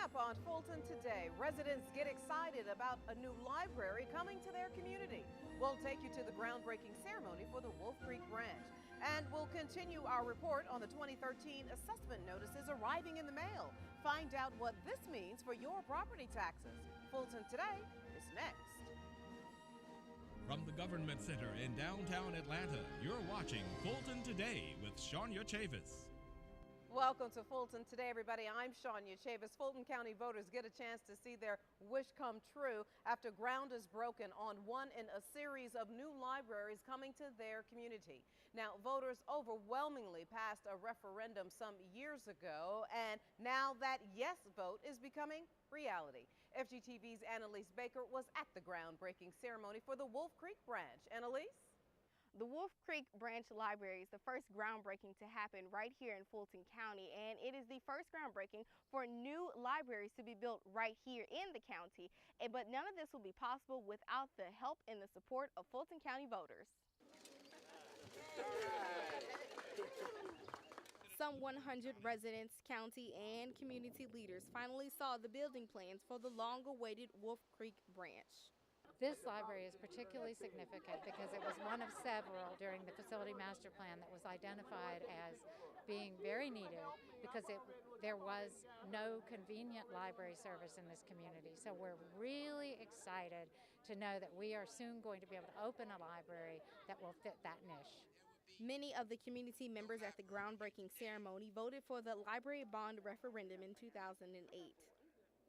up on Fulton today, residents get excited about a new library coming to their community. We'll take you to the groundbreaking ceremony for the Wolf Creek branch. And we'll continue our report on the 2013 assessment notices arriving in the mail. Find out what this means for your property taxes. Fulton Today is next. From the Government Center in downtown Atlanta, you're watching Fulton Today with Shania Chavis. Welcome to Fulton Today, everybody. I'm Shania Chavis. Fulton County voters get a chance to see their wish come true after ground is broken on one in a series of new libraries coming to their community. Now, voters overwhelmingly passed a referendum some years ago, and now that yes vote is becoming reality. FGTV's Annalise Baker was at the groundbreaking ceremony for the Wolf Creek branch. Annalise? The Wolf Creek Branch Library is the first groundbreaking to happen right here in Fulton County, and it is the first groundbreaking for new libraries to be built right here in the county. But none of this will be possible without the help and the support of Fulton County voters. Some 100 residents, county, and community leaders finally saw the building plans for the long-awaited Wolf Creek branch. This library is particularly significant because it was one of several during the facility master plan that was identified as being very needed because there was no convenient library service in this community. So we're really excited to know that we are soon going to be able to open a library that will fit that niche. Many of the community members at the groundbreaking ceremony voted for the library bond referendum in 2008.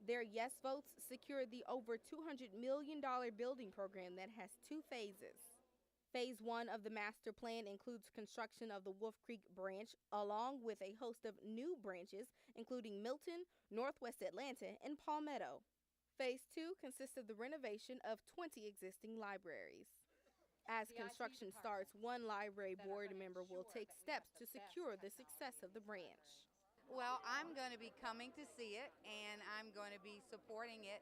Their yes votes secured the over $200 million building program that has two phases. Phase 1 of the master plan includes construction of the Wolf Creek branch, along with a host of new branches, including Milton, Northwest Atlanta, and Palmetto. Phase 2 consists of the renovation of 20 existing libraries. As construction starts, one library board member will take steps to secure the success of the branch. Well, I'm going to be coming to see it, and I'm going to be supporting it.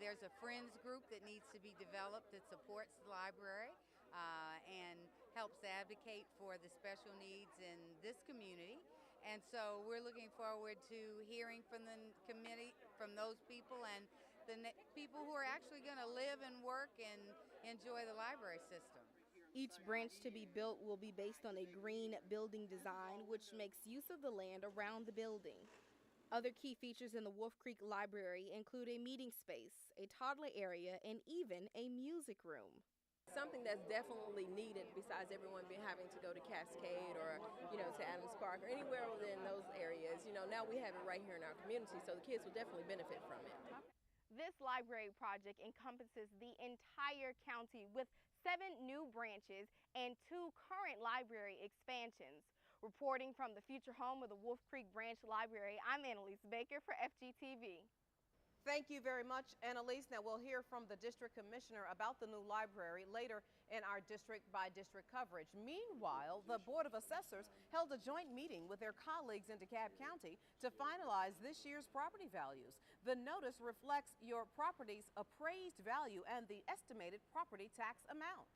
There's a friends group that needs to be developed that supports the library and helps advocate for the special needs in this community. And so we're looking forward to hearing from the committee, from those people, and the people who are actually going to live and work and enjoy the library system. Each branch to be built will be based on a green building design, which makes use of the land around the building. Other key features in the Wolf Creek Library include a meeting space, a toddler area, and even a music room. Something that's definitely needed besides everyone being having to go to Cascade or, to Adams Park or anywhere within those areas. Now we have it right here in our community, so the kids will definitely benefit from it. This library project encompasses the entire county with 7 new branches and 2 current library expansions. Reporting from the future home of the Wolf Creek Branch Library, I'm Annalise Baker for FGTV. Thank you very much, Annalise. Now we'll hear from the district commissioner about the new library later in our district-by-district coverage. Meanwhile, the Board of Assessors held a joint meeting with their colleagues in DeKalb County to finalize this year's property values. The notice reflects your property's appraised value and the estimated property tax amount.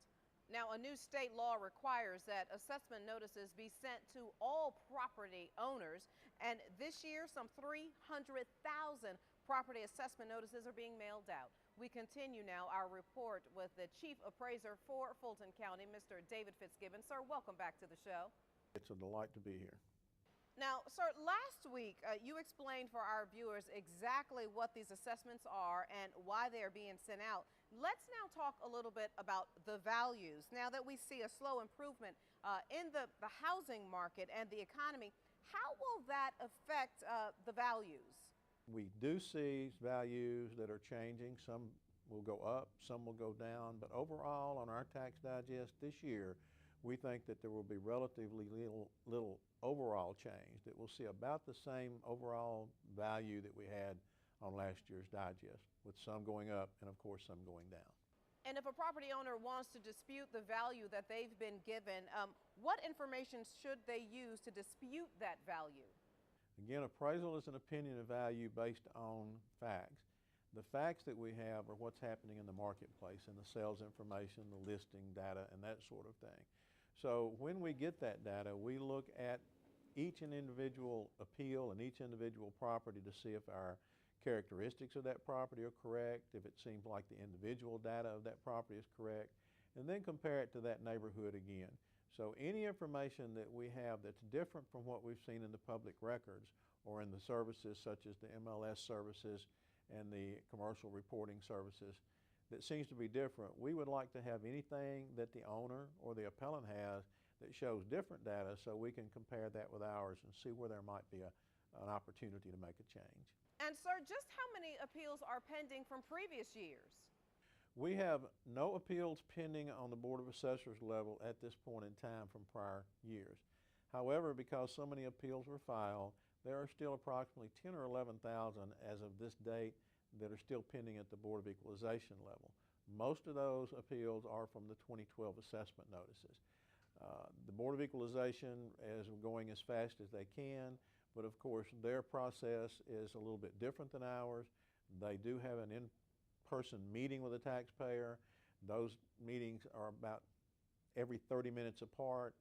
Now, a new state law requires that assessment notices be sent to all property owners, and this year some 300,000 property assessment notices are being mailed out. We continue now our report with the Chief Appraiser for Fulton County, Mr. David Fitzgibbon. Sir, welcome back to the show. It's a delight to be here. Now, sir, last week you explained for our viewers exactly what these assessments are and why they are being sent out. Let's now talk a little bit about the values. Now that we see a slow improvement in the housing market and the economy, how will that affect the values? We do see values that are changing. Some will go up, some will go down, but overall on our tax digest this year, we think that there will be relatively little overall change, that we'll see about the same overall value that we had on last year's digest, with some going up and of course some going down. And if a property owner wants to dispute the value that they've been given, what information should they use to dispute that value? Again, appraisal is an opinion of value based on facts. The facts that we have are what's happening in the marketplace and the sales information, the listing data, and that sort of thing. So when we get that data, we look at each individual appeal and each individual property to see if our characteristics of that property are correct, if it seems like the individual data of that property is correct, and then compare it to that neighborhood again. So any information that we have that's different from what we've seen in the public records or in the services such as the MLS services and the commercial reporting services that seems to be different, we would like to have anything that the owner or the appellant has that shows different data so we can compare that with ours and see where there might be an opportunity to make a change. And sir, just how many appeals are pending from previous years? We have no appeals pending on the Board of Assessors level at this point in time from prior years. However, because so many appeals were filed, there are still approximately 10 or 11,000 as of this date that are still pending at the Board of Equalization level. Most of those appeals are from the 2012 assessment notices. The Board of Equalization is going as fast as they can, but of course their process is a little bit different than ours. They do have an in-person meeting with the taxpayer. Those meetings are about every 30 minutes apart,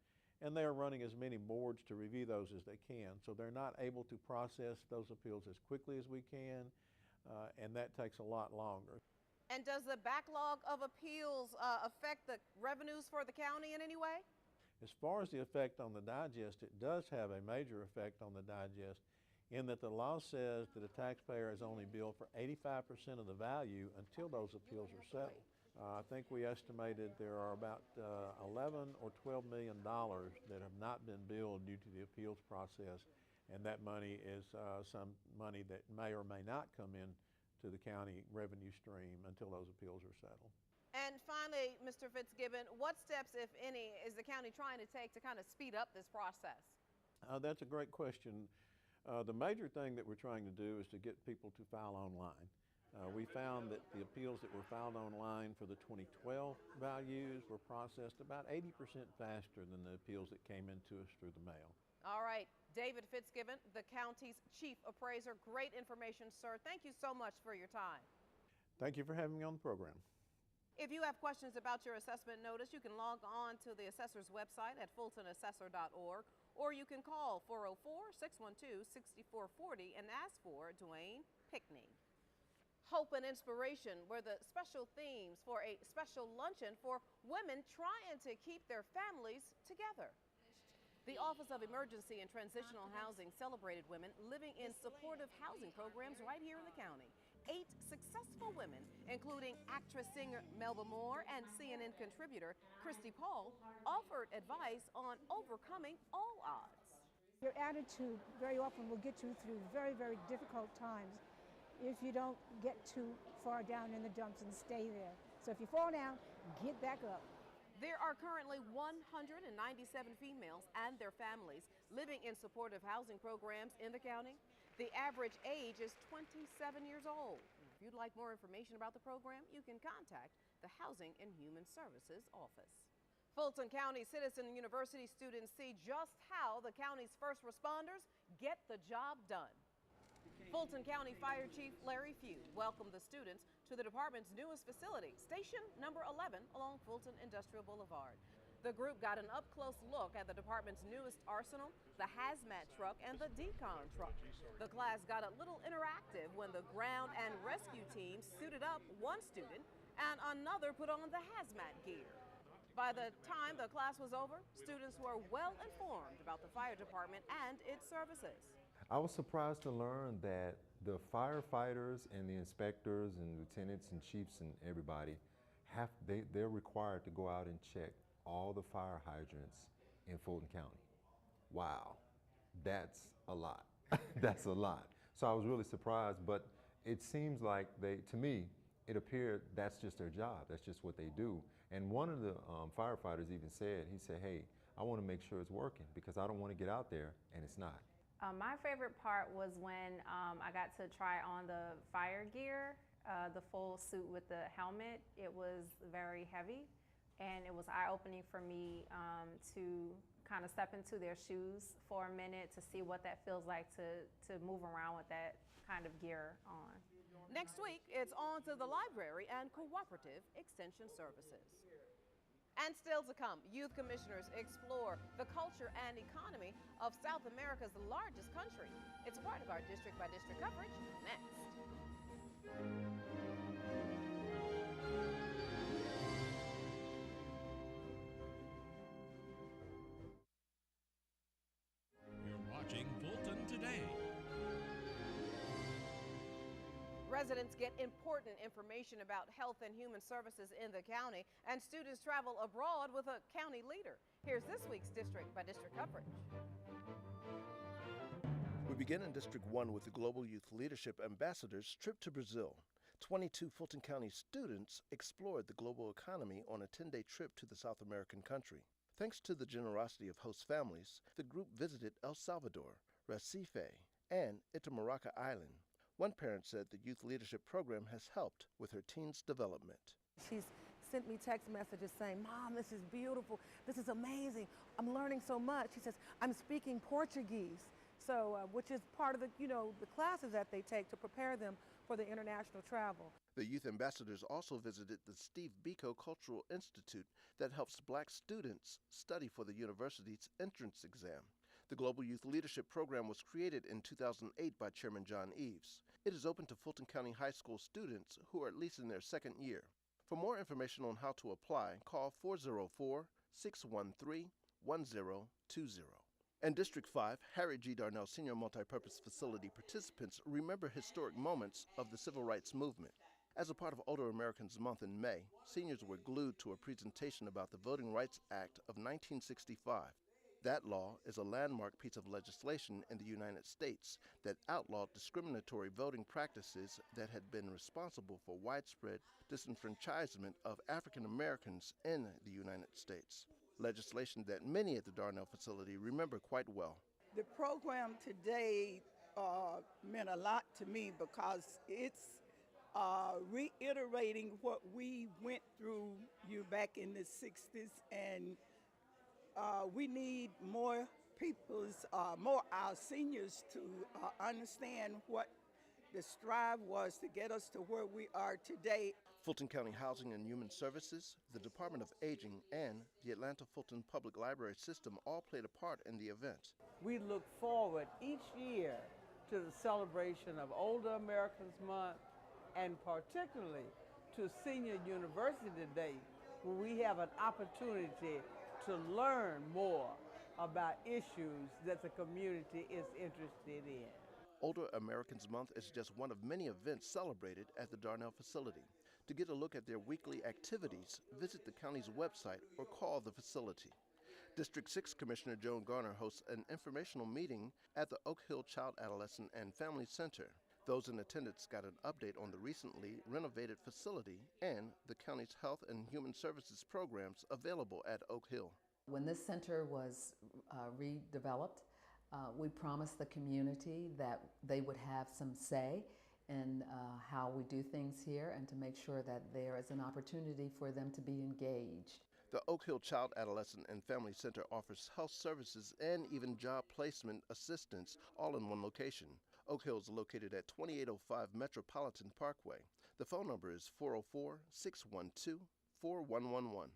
and they are running as many boards to review those as they can. So they're not able to process those appeals as quickly as we can, and that takes a lot longer. And does the backlog of appeals affect the revenues for the county in any way? As far as the effect on the digest, it does have a major effect on the digest in that the law says that a taxpayer is only billed for 85% of the value until those appeals are settled. I think we estimated there are about $11 or $12 million that have not been billed due to the appeals process, and that money is some money that may or may not come in to the county revenue stream until those appeals are settled. And finally, Mr. Fitzgibbon, what steps, if any, is the county trying to take to kind of speed up this process? That's a great question. The major thing that we're trying to do is to get people to file online. We found that the appeals that were filed online for the 2012 values were processed about 80% faster than the appeals that came into us through the mail. All right, David Fitzgibbon, the county's chief appraiser. Great information, sir. Thank you so much for your time. Thank you for having me on the program. If you have questions about your assessment notice, you can log on to the assessor's website at fultonassessor.org, or you can call 404-612-6440 and ask for Dwayne Pickney. Hope and Inspiration were the special themes for a special luncheon for women trying to keep their families together. The Office of Emergency and Transitional Housing celebrated women living in supportive housing programs right here in the county. 8 successful women, including actress-singer Melba Moore and CNN contributor Christy Paul, offered advice on overcoming all odds. Your attitude very often will get you through very, very difficult times if you don't get too far down in the dumps and stay there. So if you fall down, get back up. There are currently 197 females and their families living in supportive housing programs in the county. The average age is 27 years old. If you'd like more information about the program, you can contact the Housing and Human Services Office. Fulton County Citizen University students see just how the county's first responders get the job done. Fulton County Fire Chief Larry Few welcomed the students to the department's newest facility, Station Number 11 along Fulton Industrial Boulevard. The group got an up-close look at the department's newest arsenal, the hazmat truck, and the decon truck. The class got a little interactive when the ground and rescue teams suited up one student and another put on the hazmat gear. By the time the class was over, students were well informed about the fire department and its services. I was surprised to learn that the firefighters and the inspectors and lieutenants and chiefs and everybody they're required to go out and check all the fire hydrants in Fulton County. Wow, that's a lot. That's a lot. So I was really surprised, but it seems like to me, it appeared that's just their job. That's just what they do. And one of the firefighters even said, he said, hey, I want to make sure it's working because I don't want to get out there and it's not. My favorite part was when I got to try on the fire gear, the full suit with the helmet. It was very heavy. And it was eye-opening for me to kind of step into their shoes for a minute to see what that feels like to move around with that kind of gear on. Next week, it's on to the library and cooperative extension services. And still to come, youth commissioners explore the culture and economy of South America's largest country. It's part of our district-by-district coverage next. You're watching Fulton Today. Residents get important information about health and human services in the county, and students travel abroad with a county leader. Here's this week's district-by-district coverage. We begin in District 1 with the Global Youth Leadership Ambassadors' trip to Brazil. 22 Fulton County students explored the global economy on a 10-day trip to the South American country. Thanks to the generosity of host families, the group visited El Salvador, Recife, and Itamaracá Island. One parent said the youth leadership program has helped with her teen's development. She's sent me text messages saying, "Mom, this is beautiful. This is amazing. I'm learning so much." She says, "I'm speaking Portuguese." So, which is part of the, the classes that they take to prepare them for the international travel. The youth ambassadors also visited the Steve Biko Cultural Institute that helps black students study for the university's entrance exam. The Global Youth Leadership Program was created in 2008 by Chairman John Eves. It is open to Fulton County High School students who are at least in their second year. For more information on how to apply, call 404-613-1020. In District 5, Harry G. Darnell Senior Multipurpose Facility participants remember historic moments of the Civil Rights Movement. As a part of Older Americans Month in May, seniors were glued to a presentation about the Voting Rights Act of 1965. That law is a landmark piece of legislation in the United States that outlawed discriminatory voting practices that had been responsible for widespread disenfranchisement of African Americans in the United States. Legislation that many at the Darnell facility remember quite well. The program today meant a lot to me because it's reiterating what we went through back in the 60s, and we need more our seniors to understand what the strive was to get us to where we are today. Fulton County Housing and Human Services, the Department of Aging, and the Atlanta Fulton Public Library System all played a part in the event. We look forward each year to the celebration of Older Americans Month, and particularly to Senior University Day, where we have an opportunity to learn more about issues that the community is interested in. Older Americans Month is just one of many events celebrated at the Darnell facility. To get a look at their weekly activities, visit the county's website or call the facility. District 6 Commissioner Joan Garner hosts an informational meeting at the Oak Hill Child, Adolescent, and Family Center. Those in attendance got an update on the recently renovated facility and the county's health and human services programs available at Oak Hill. When this center was redeveloped, we promised the community that they would have some say in how we do things here, and to make sure that there is an opportunity for them to be engaged. The Oak Hill Child, Adolescent, and Family Center offers health services and even job placement assistance all in one location. Oak Hill is located at 2805 Metropolitan Parkway. The phone number is 404-612-4111.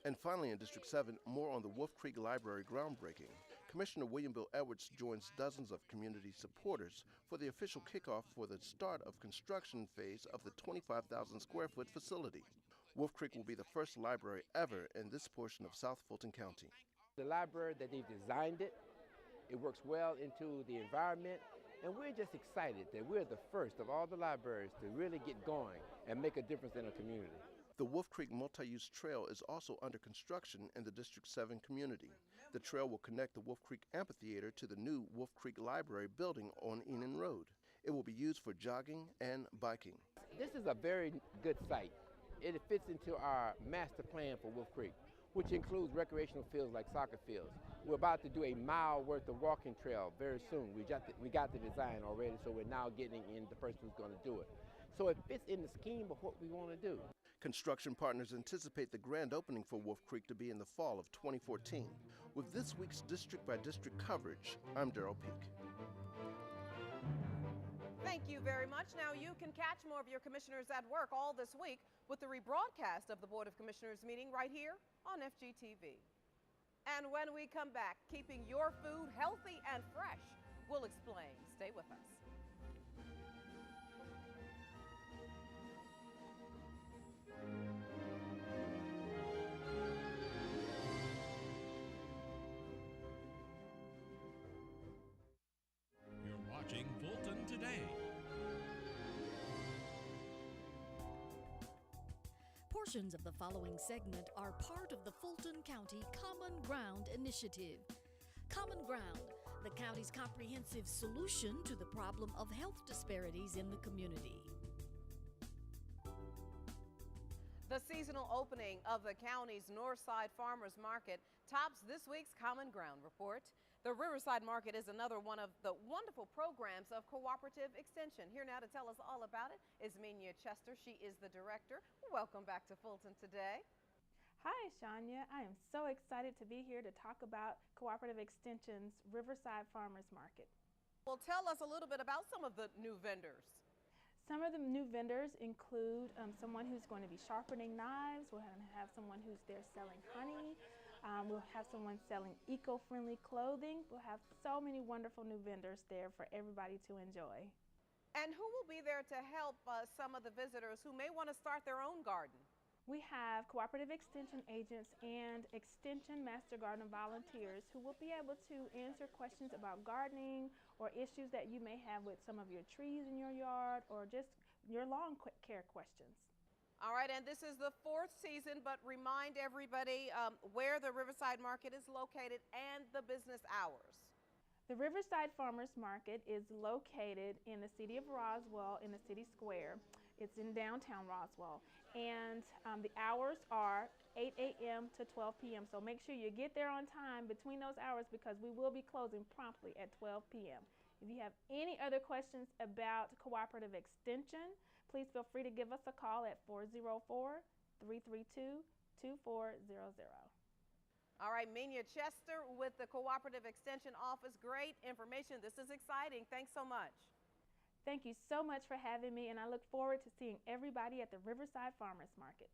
And finally, in District 7, more on the Wolf Creek Library groundbreaking. Commissioner William Bill Edwards joins dozens of community supporters for the official kickoff for the start of construction phase of the 25,000 square foot facility. Wolf Creek will be the first library ever in this portion of South Fulton County. The library that they've designed it works well into the environment, and we're just excited that we're the first of all the libraries to really get going and make a difference in our community. The Wolf Creek Multi-Use Trail is also under construction in the District 7 community. The trail will connect the Wolf Creek Amphitheater to the new Wolf Creek Library building on Enon Road. It will be used for jogging and biking. This is a very good site. It fits into our master plan for Wolf Creek, which includes recreational fields like soccer fields. We're about to do a mile worth of walking trail very soon. We got the design already, so we're now getting in the person who's going to do it. So it fits in the scheme of what we want to do. Construction partners anticipate the grand opening for Wolf Creek to be in the fall of 2014. With this week's district by district coverage, I'm Darrell Peak. Thank you very much. Now you can catch more of your commissioners at work all this week with the rebroadcast of the Board of Commissioners meeting right here on FGTV. And when we come back, keeping your food healthy and fresh, we'll explain. Stay with us. You're watching Fulton Today. Portions of the following segment are part of the Fulton County Common Ground Initiative. Common Ground, the county's comprehensive solution to the problem of health disparities in the community. The seasonal opening of the county's Northside Farmers Market tops this week's Common Ground report. The Riverside Market is another one of the wonderful programs of Cooperative Extension. Here now to tell us all about it is Minya Chester. She is the director. Welcome back to Fulton Today. Hi, Shania. I am so excited to be here to talk about Cooperative Extension's Riverside Farmers Market. Well, tell us a little bit about some of the new vendors. Some of the new vendors include someone who's going to be sharpening knives. We're going to have someone who's there selling honey. We'll have someone selling eco-friendly clothing. We'll have so many wonderful new vendors there for everybody to enjoy. And who will be there to help some of the visitors who may want to start their own garden? We have Cooperative Extension agents and Extension Master Garden volunteers who will be able to answer questions about gardening or issues that you may have with some of your trees in your yard or just your lawn care questions. All right, and this is the 4th season, but remind everybody where the Riverside Market is located and the business hours. The Riverside Farmers Market is located in the city of Roswell in the city square. It's in downtown Roswell, and the hours are 8 a.m. to 12 p.m. So make sure you get there on time between those hours because we will be closing promptly at 12 p.m. If you have any other questions about Cooperative Extension, please feel free to give us a call at 404-332-2400. All right, Minya Chester with the Cooperative Extension Office. Great information. This is exciting. Thanks so much. Thank you so much for having me, and I look forward to seeing everybody at the Riverside Farmers Market.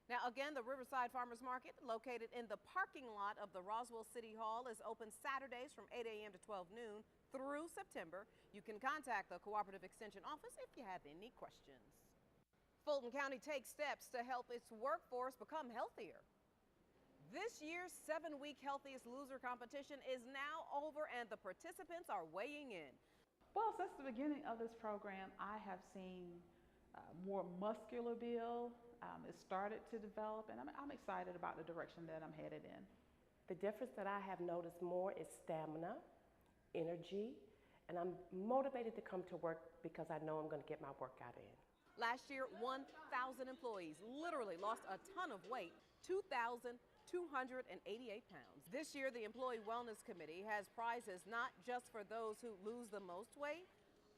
Now, again, the Riverside Farmers Market, located in the parking lot of the Roswell City Hall, is open Saturdays from 8 a.m. to 12 noon through September. You can contact the Cooperative Extension Office if you have any questions. Fulton County takes steps to help its workforce become healthier. This year's 7-week Healthiest Loser competition is now over, and the participants are weighing in. Well, since the beginning of this program, I have seen more muscular build. It started to develop, and I'm excited about the direction that I'm headed in. The difference that I have noticed more is stamina, energy, and I'm motivated to come to work because I know I'm going to get my workout in. Last year, 1,000 employees literally lost a ton of weight, 2,288 pounds. This year, the Employee Wellness Committee has prizes not just for those who lose the most weight,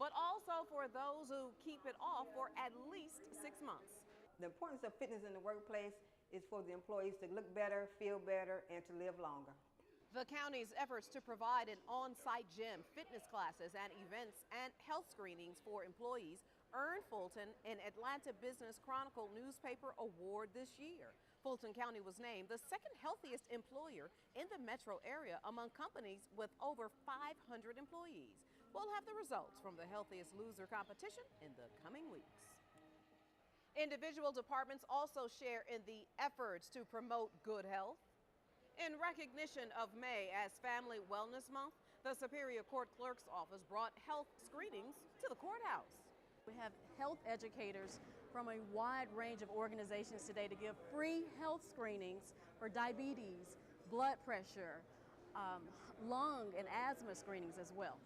but also for those who keep it off for at least 6 months. The importance of fitness in the workplace is for the employees to look better, feel better, and to live longer. The county's efforts to provide an on-site gym, fitness classes, and events and health screenings for employees earned Fulton an Atlanta Business Chronicle newspaper award this year. Fulton County was named the 2nd healthiest employer in the metro area among companies with over 500 employees. We'll have the results from the Healthiest Loser competition in the coming weeks. Individual departments also share in the efforts to promote good health. In recognition of May as Family Wellness Month, the Superior Court Clerk's Office brought health screenings to the courthouse. We have health educators from a wide range of organizations today to give free health screenings for diabetes, blood pressure, lung and asthma screenings as well.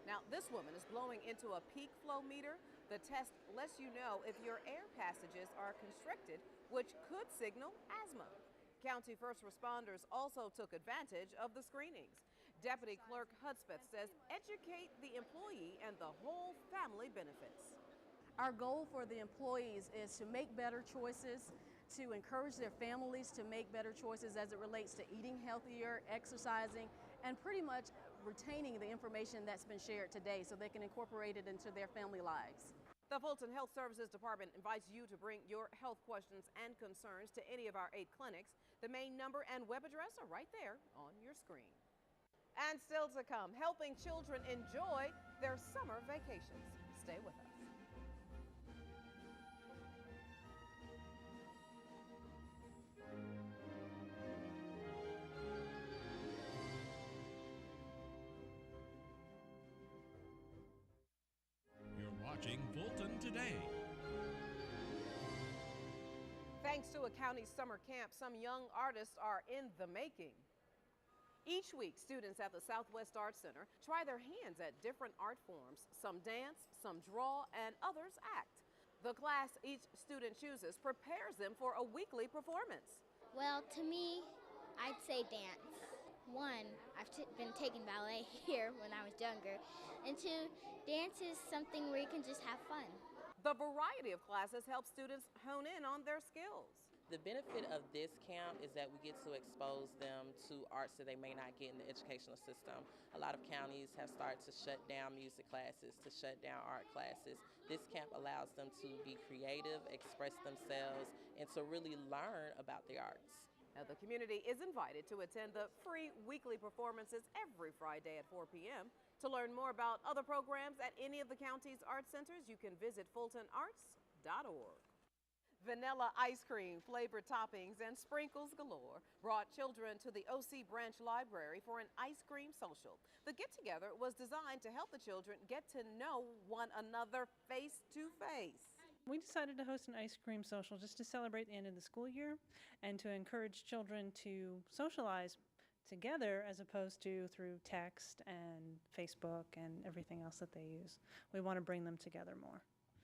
Now, this woman is blowing into a peak flow meter. The test lets you know if your air passages are constricted, which could signal asthma. County first responders also took advantage of the screenings. Deputy Clerk Hudspeth says educate the employee and the whole family benefits. Our goal for the employees is to make better choices, to encourage their families to make better choices as it relates to eating healthier, exercising, and pretty much retaining the information that's been shared today so they can incorporate it into their family lives. The Fulton Health Services Department invites you to bring your health questions and concerns to any of our 8 clinics. The main number and web address are right there on your screen. And still to come, helping children enjoy their summer vacations. Stay with us. You're watching Fulton Today. Thanks to a county summer camp, some young artists are in the making. Each week, students at the Southwest Art Center try their hands at different art forms. Some dance, some draw, and others act. The class each student chooses prepares them for a weekly performance. Well, to me, I'd say dance. One, I've been taking ballet here when I was younger. And two, dance is something where you can just have fun. The variety of classes help students hone in on their skills. The benefit of this camp is that we get to expose them to arts that they may not get in the educational system. A lot of counties have started to shut down music classes, to shut down art classes. This camp allows them to be creative, express themselves, and to really learn about the arts. Now, the community is invited to attend the free weekly performances every Friday at 4 p.m. To learn more about other programs at any of the county's art centers, you can visit fultonarts.org. Vanilla ice cream, flavored toppings, and sprinkles galore brought children to the OC Branch Library for an ice cream social. The get-together was designed to help the children get to know one another face to face. We decided to host an ice cream social just to celebrate the end of the school year and to encourage children to socialize together as opposed to through text and Facebook and everything else that they use. We want to bring them together more.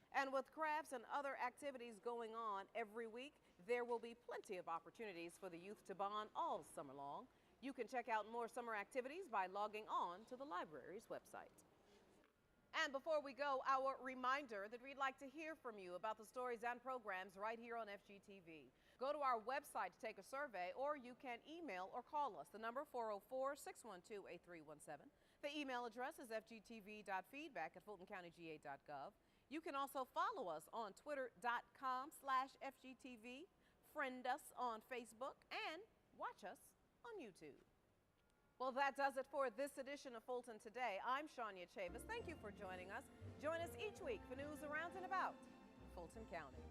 And with crafts and other activities going on every week, there will be plenty of opportunities for the youth to bond all summer long. You can check out more summer activities by logging on to the library's website. And before we go, our reminder that we'd like to hear from you about the stories and programs right here on FGTV. Go to our website to take a survey, or you can email or call us. The number 404-612-8317. The email address is fgtv.feedback@fultoncountyga.gov. You can also follow us on twitter.com/FGTV, friend us on Facebook, and watch us on YouTube. Well, that does it for this edition of Fulton Today. I'm Shania Chavis. Thank you for joining us. Join us each week for news around and about Fulton County.